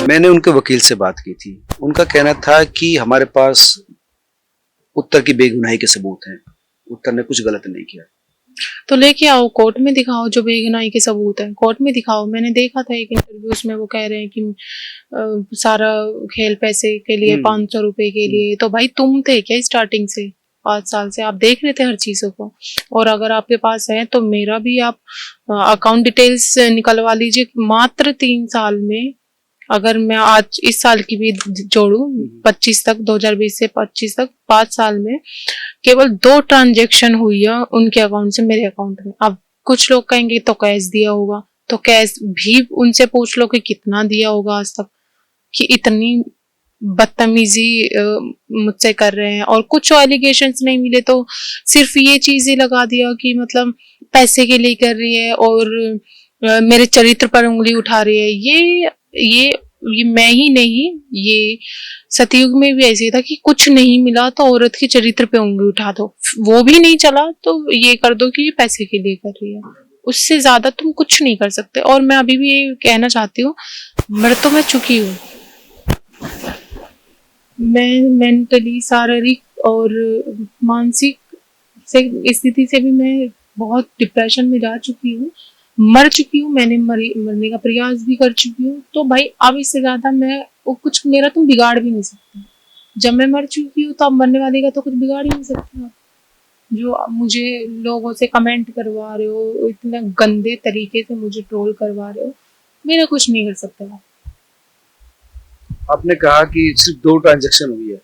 मैंने उनके वकील से बात की थी। उनका कहना था कि हमारे पास उत्तर की बेगुनाही के सबूत हैं, उत्तर ने कुछ गलत नहीं किया। तो लेके आओ, कोर्ट में दिखाओ जो बेगुनाही के सबूत है, कोर्ट में दिखाओ। मैंने देखा था एक इंटरव्यूज में वो कह रहे हैं कि सारा खेल पैसे के लिए, 500 रुपए के लिए। तो भाई तुम थे क्या स्टार्टिंग से? 5 साल से आप देख रहे थे हर चीजों को। और अगर आपके पास है तो मेरा भी आप अकाउंट डिटेल्स निकलवा लीजिए। मात्र 3 साल में, अगर मैं आज इस साल की भी जोड़ू 25 तक, 2020 से 25 तक, 5 साल में केवल 2 ट्रांजेक्शन हुई है उनके अकाउंट से मेरे अकाउंट में। अब कुछ लोग कहेंगे तो कैश दिया होगा, तो कैश भी उनसे पूछ लो कि कितना दिया होगा आज तक, कि इतनी बदतमीजी मुझसे कर रहे हैं। और कुछ एलिगेशंस नहीं मिले तो सिर्फ ये चीज ही लगा दिया कि मतलब पैसे के लिए कर रही है और मेरे चरित्र पर उंगली उठा रही है। ये मैं ही नहीं, ये सतयुग में भी ऐसे था कि कुछ नहीं मिला तो औरत के चरित्र पे उंगली उठा दो, वो भी नहीं चला तो ये कर दो कि ये पैसे के लिए कर रही है। उससे ज्यादा तुम कुछ नहीं कर सकते। और मैं अभी भी ये कहना चाहती हूँ, मैं चुकी हूँ। मैं मेंटली, शारीरिक और मानसिक स्थिति से भी मैं बहुत डिप्रेशन में जा चुकी हूँ, मर चुकी हूँ। मैंने मरने का प्रयास भी कर चुकी हूँ। तो भाई अब इससे ज्यादा मैं कुछ मेरा तुम बिगाड़ भी नहीं सकते। जब मैं मर चुकी हूँ तो अब मरने वाले का तो कुछ बिगाड़ ही नहीं सकते आप। जो मुझे लोगों से कमेंट करवा रहे हो, इतने गंदे तरीके से मुझे ट्रोल करवा रहे हो, मेरा कुछ नहीं कर सकते आप। आपने कहा कि सिर्फ 2 ट्रांजैक्शन हुई है,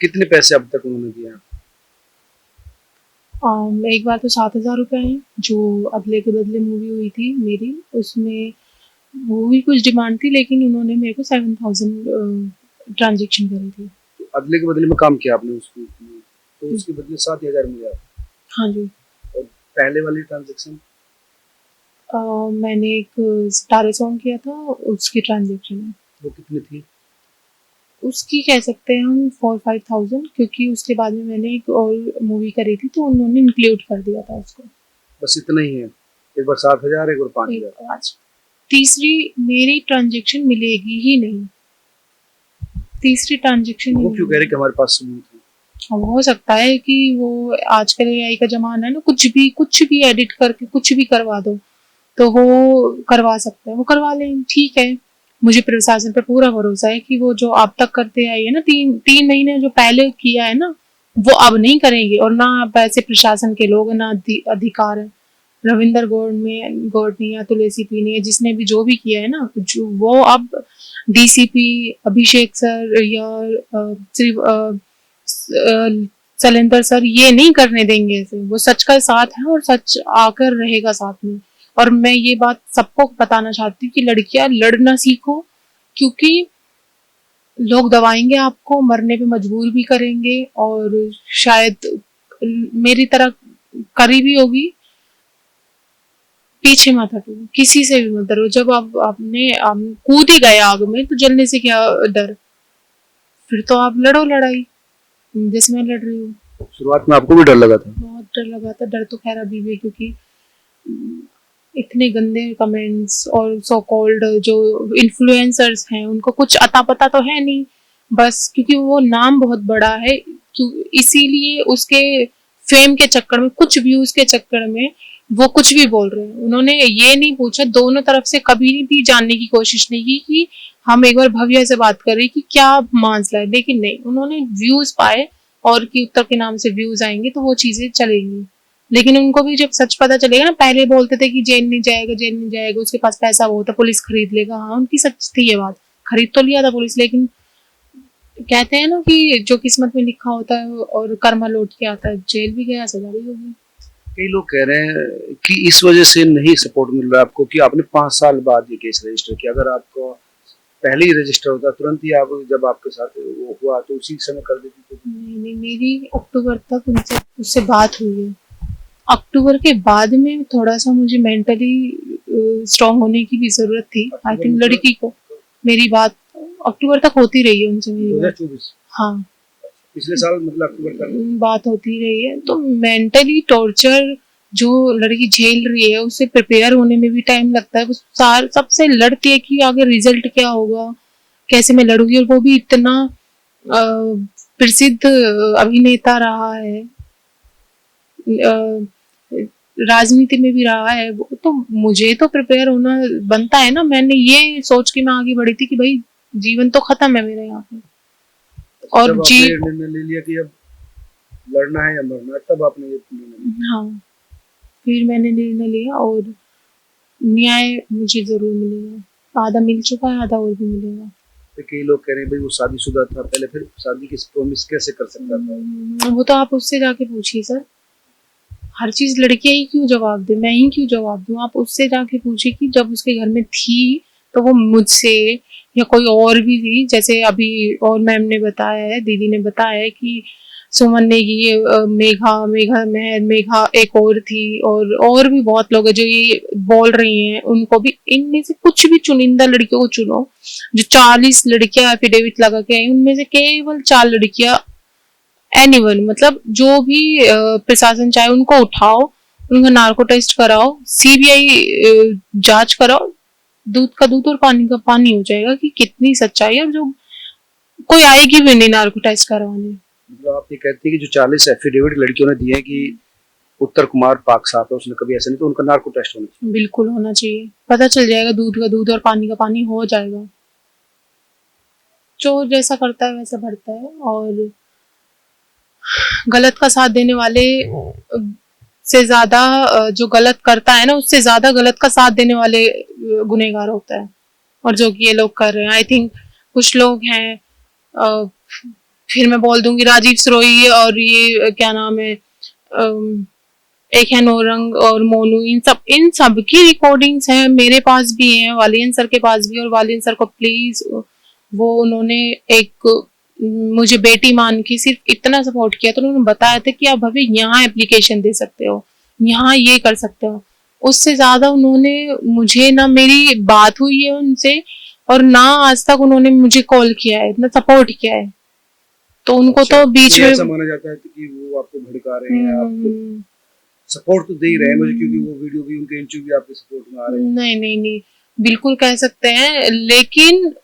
कितने पैसे अब तक उन्होंने दिए? एक बार तो 7,000 रुपये हैं, जो अदले के बदले मूवी हुई थी मेरी, उसमें वो भी कुछ डिमांड थी, लेकिन उन्होंने मेरे को 7,000 ट्रांजेक्शन करी थी। तो अदले के बदले में काम किया आपने उसको, तो उसके बदले 7,000 मिला? हाँ जी। और पहले वाली ट्रांजैक्शन? मैंने एक सितारे सॉन्ग किया था, उसकी ट्रांजेक्शन है। वो कितनी थी? उसकी कह सकते हैं हम 4-5,000, क्योंकि उसके बाद में मैंने एक और मूवी करी थी तो उन्होंने इंक्लूड कर दिया था उसको। बस इतना ही है? एक बार 7,000, एक बार 5,000? तीसरी मेरी ट्रांजेक्शन मिलेगी ही नहीं। तीसरी ट्रांजेक्शन वो क्यों कह रहे कि हमारे पास सबूत है? अब हो सकता है कि वो आजकल एआई का जमाना है ना, कुछ भी एडिट करके कुछ भी करवा दो तो वो करवा सकते हैं, वो करवा लें, ठीक है। मुझे प्रशासन पर पूरा भरोसा है कि वो जो अब तक करते आई है ना, 3 महीने जो पहले किया है ना, वो अब नहीं करेंगे। और ना वैसे प्रशासन के लोग, ना अधिकार है। रविंदर गौड़ ने या तुलसी पी ने, जिसने भी जो भी किया है ना, जो वो अब डीसीपी अभिषेक सर या श्री सलेंदर सर ये नहीं करने देंगे ऐसे। वो सच का साथ है और सच आकर रहेगा साथ में। और मैं ये बात सबको बताना चाहती हूँ कि लड़कियां लड़ना सीखो, क्योंकि लोग दबाएंगे आपको, मरने पे मजबूर भी करेंगे। और शायद मेरी तरह करी भी होगी। पीछे मत हटो, किसी से भी मत डरो। जब आपने कूद ही गए आग में तो जलने से क्या डर, फिर तो आप लड़ो लड़ाई, जैसे मैं लड़ रही हूँ। शुरुआत में आपको भी डर लगा था? बहुत डर लगा था। डर तो खैर अभी भी, क्योंकि इतने गंदे कमेंट्स और सो कॉल्ड जो इन्फ्लुएंसर्स हैं उनको कुछ अता पता तो है नहीं, बस क्योंकि वो नाम बहुत बड़ा है, इसीलिए उसके फेम के चक्कर में, कुछ व्यूज के चक्कर में वो कुछ भी बोल रहे हैं। उन्होंने ये नहीं पूछा, दोनों तरफ से कभी भी जानने की कोशिश नहीं की कि हम एक बार भव्य से बात कर रहे कि क्या मसला है, लेकिन नहीं, उन्होंने व्यूज पाए और कि उत्तर के नाम से व्यूज आएंगे तो वो चीजें चलेंगी। लेकिन उनको भी जब सच पता चलेगा ना, पहले बोलते थे कि जेल नहीं जाएगा, उसके पास पैसा बहुत है, पुलिस खरीद लेगा। हाँ, उनकी सच थी ये बात, खरीद तो लिया था पुलिस, लेकिन कहते हैं ना कि जो किस्मत में लिखा होता है और कर्मा लौट के आता है, जेल भी गया, सजा भी होगी। कई लोग कह रहे हैं कि इस वजह से नहीं सपोर्ट मिल रहा है आपको कि आपने 5 साल बाद ये केस रजिस्टर किया। अगर आपको पहले ही रजिस्टर होता, तुरंत ही आप, जब आपके साथ वो हुआ तो उसी समय कर देती तो? नहीं, मेरी अक्टूबर तक उससे बात हुई है। अक्टूबर के बाद में थोड़ा सा मुझे मेंटली स्ट्रांग होने की भी जरूरत थी। आई थिंक लड़की को मेरी बात अक्टूबर तक होती रही है उनसे, मेरी 2024? हाँ, पिछले साल मतलब अक्टूबर तक बात होती रही है। तो मेंटली टॉर्चर जो लड़की झेल रही है उसे प्रिपेयर होने में भी टाइम लगता है। वो सबसे लड़ती है कि आगे रिजल्ट क्या होगा, कैसे मैं लड़ूंगी, और वो भी इतना प्रसिद्ध अभिनेता रहा है, राजनीति में भी रहा है वो, तो मुझे तो प्रिपेयर होना बनता है ना। मैंने ये सोच के मैं आगे बढ़ी थी कि भाई जीवन तो खत्म है मेरा यहाँ पे, और जब आपने निर्णय ले लिया कि अब लड़ना है या मरना है, तब आपने ये निर्णय लिया? हाँ, फिर मैंने निर्णय लिया और न्याय मुझे जरूर मिलेगा। आधा मिल चुका है, आधा और भी मिलेगा। तो कई लोग कह रहे हैं भाई वो शादीशुदा था पहले, फिर शादी की प्रॉमिस कैसे कर सकता था? वो तो आप उससे जाके पूछिए सर। हर चीज लड़कियां ही क्यों जवाब दे, मैं ही क्यों जवाब दूं? आप उससे जाके पूछिए कि जब उसके घर में थी तो वो मुझसे या कोई और भी थी, जैसे अभी और मैम ने बताया है, दीदी ने बताया है कि सुमन ने ये मेघा एक और थी, और भी बहुत लोग हैं जो ये बोल रही हैं। उनको भी, इनमें से कुछ भी चुनिंदा लड़कियों को चुनो। जो 40 लड़कियां एफिडेविट लगा के आई, उनमें से केवल 4 लड़कियां, एनीवन, मतलब जो भी प्रशासन चाहे उनको उठाओ, उनका नार्को टेस्ट कराओ, सीबीआई जांच कराओ, दूध का दूध और पानी का पानी हो जाएगा कि कितनी सच्चाई है। और जो कोई आएगी भी नहीं नार्को टेस्ट करवाने। मतलब आप ये कहते हैं कि जो 40 एफिडेविट लड़कियों ने दिए हैं कि उत्तर कुमार पाक साफ है, उसने कभी ऐसा नहीं, तो उनका नार्को टेस्ट होना चाहिए। बिल्कुल होना चाहिए, पता चल जाएगा, दूध का दूध और पानी का पानी हो जाएगा। चोर जैसा करता है वैसा भरता है, और गलत का साथ देने वाले से ज्यादा, जो गलत करता है ना उससे ज्यादा गलत का साथ देने वाले गुनहगार होता है, और जो कि ये लोग कर रहे हैं। आई थिंक कुछ लोग हैं, फिर मैं बोल दूंगी राजीव सरोही, और ये क्या नाम है, एक है नौरंग और मोनू, इन सब की रिकॉर्डिंग्स हैं, मेरे पास भी हैं, वालियन सर के पास भी। और वालियन सर को प्लीज, वो उन्होंने एक मुझे बेटी मान के सिर्फ इतना सपोर्ट किया, तो उन्होंने बताया था कि आप अभी यहाँ एप्लीकेशन दे सकते हो, यहाँ ये कर सकते हो। उससे ज्यादा उन्होंने मुझे, ना मेरी बात हुई है उनसे, और ना आज तक उन्होंने मुझे कॉल किया है, इतना सपोर्ट किया है। तो उनको तो बीच में ऐसा माना जाता है कि वो आपको भड़का रहे हैं, आपको सपोर्ट तो दे ही रहे हैं मुझे, क्योंकि वो वीडियो भी, उनके इंटरव्यू भी आपके सपोर्ट में आ रहे हैं। नहीं, बिल्कुल कह सकते हैं, लेकिन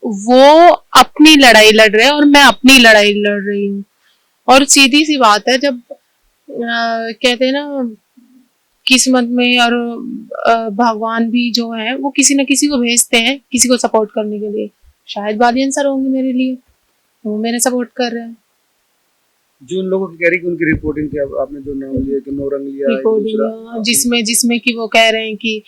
वो अपनी लड़ाई लड़ रहे हैं और मैं अपनी लड़ाई लड़ रही हूँ। और सीधी सी बात है, जब कहते हैं ना किस्मत में, और भगवान भी जो है वो किसी न किसी को भेजते हैं किसी को सपोर्ट करने के लिए। शायद वालियन सर होंगे मेरे लिए, वो मेरे सपोर्ट कर रहे हैं। जो उन लोगों की कह रही कि उनकी रिपोर्टिंग थी, आपने जो नाम लिया कि नौरंग लिया, रिकॉर्डिंग जिसमें कि वो कह रहे हैं कि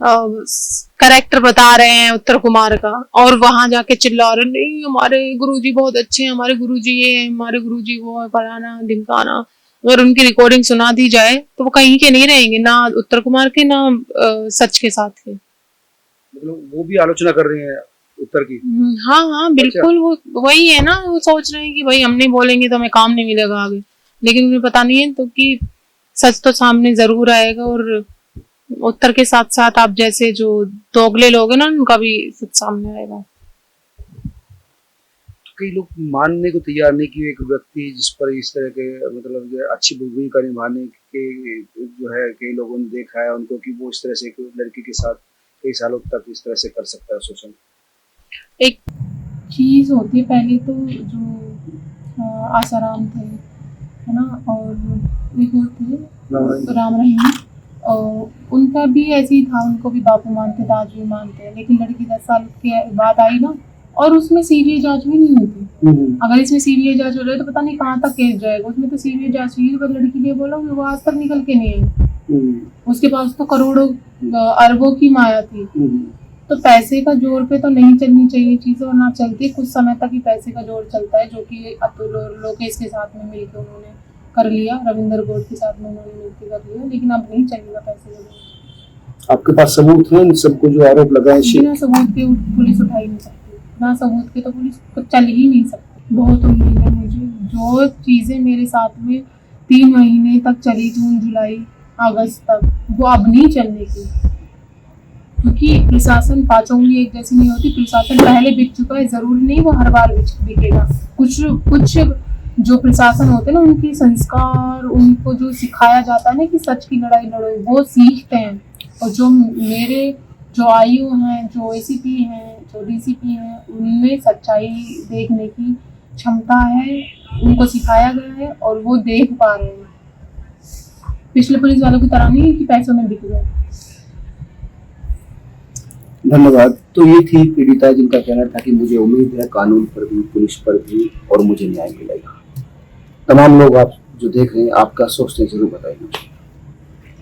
करेक्टर बता रहे हैं उत्तर कुमार का, और वहां जाके चिल्ला रहे नहीं हमारे गुरुजी बहुत अच्छे हैं, हमारे गुरुजी ये है, हमारे गुरुजी वो है, फलाना ढिमकाना। अगर उनकी रिकॉर्डिंग सुना दी जाए तो वो कहीं के नहीं रहेंगे, ना उत्तर कुमार के, ना सच के साथ के। मतलब वो भी आलोचना कर रहे हैं उत्तर की? हाँ बिल्कुल। वो वही है ना, वो सोच रहे हैं कि भाई हम नहीं बोलेंगे तो हमें काम नहीं मिलेगा आगे, लेकिन उन्हें पता नहीं है तो कि सच तो सामने जरूर आएगा। और उत्तर के साथ साथ आप जैसे जो दोगले लोग हैं ना, उनका भी सच सामने आएगा। तो कई लोग मानने को तैयार नहीं कि एक व्यक्ति जिस पर इस तरह के, मतलब अच्छी भूमिका निभाने के जो है, कई लोगों ने देखा है उनको कि वो इस तरह से एक लड़की के साथ कई सालों तक इस तरह से कर सकता है शोषण। एक चीज होती है, पहले तो जो आसाराम थे, है ना, और एक और थे राम रहीम, और उनका भी ऐसे ही था, उनको भी बापू मानते थे, आज भी मानते हैं। लेकिन लड़की 10 साल के बाद आई ना, और उसमें सीबीआई जांच भी नहीं होती। अगर इसमें सीबीआई जांच हो रही है तो पता नहीं कहाँ तक केस जाएगा। उसमें तो सीबीआई जांच हुई, तो लड़की ने बोला वो आज तक निकल के नहीं आई। उसके पास तो करोड़ों अरबों की माया थी। तो पैसे का जोर पे तो नहीं चलनी चाहिए चीजें, और ना चलती। कुछ समय तक ही पैसे का जोर चलता है, जो कि अतुल और लोकेश के साथ में मिलकर उन्होंने कर लिया, रविंदर गौड़ के साथ में उन्होंने मिलकर कर लिया, लेकिन अब नहीं चलेगा पैसे का जोर। आपके पास सबूत है इन सबको जो आरोप लगाए? बिना सबूत के पुलिस उठा ही नहीं सकती, ना सबूत के तो पुलिस चल ही नहीं सकती। बहुत उम्मीद है मुझे, जो चीजें मेरे साथ में 3 महीने तक चली, जून जुलाई अगस्त तक, वो अब नहीं चलने की। क्योंकि प्रशासन 5 उंगली एक जैसी नहीं होती। प्रशासन पहले बिक चुका है, जरूरी नहीं वो हर बार बिकेगा। कुछ जो प्रशासन होते हैं ना, उनकी संस्कार, उनको जो सिखाया जाता है ना कि सच की लड़ाई लड़ो, वो सीखते हैं। और जो मेरे जो आयु हैं, जो एसीपी हैं, जो डीसीपी हैं, उनमें सच्चाई देखने की क्षमता है, उनको सिखाया गया है और वो देख पा रहे हैं। पिछले पुलिस वालों की तरह नहीं कि पैसों में बिक गए। धन्यवाद। तो ये थी पीड़िता जिनका कहना था कि मुझे उम्मीद है कानून पर भी, पुलिस पर भी, और मुझे न्याय मिलेगा। तमाम लोग आप जो देख रहे हैं, आपका सोचते जरूर बताइए।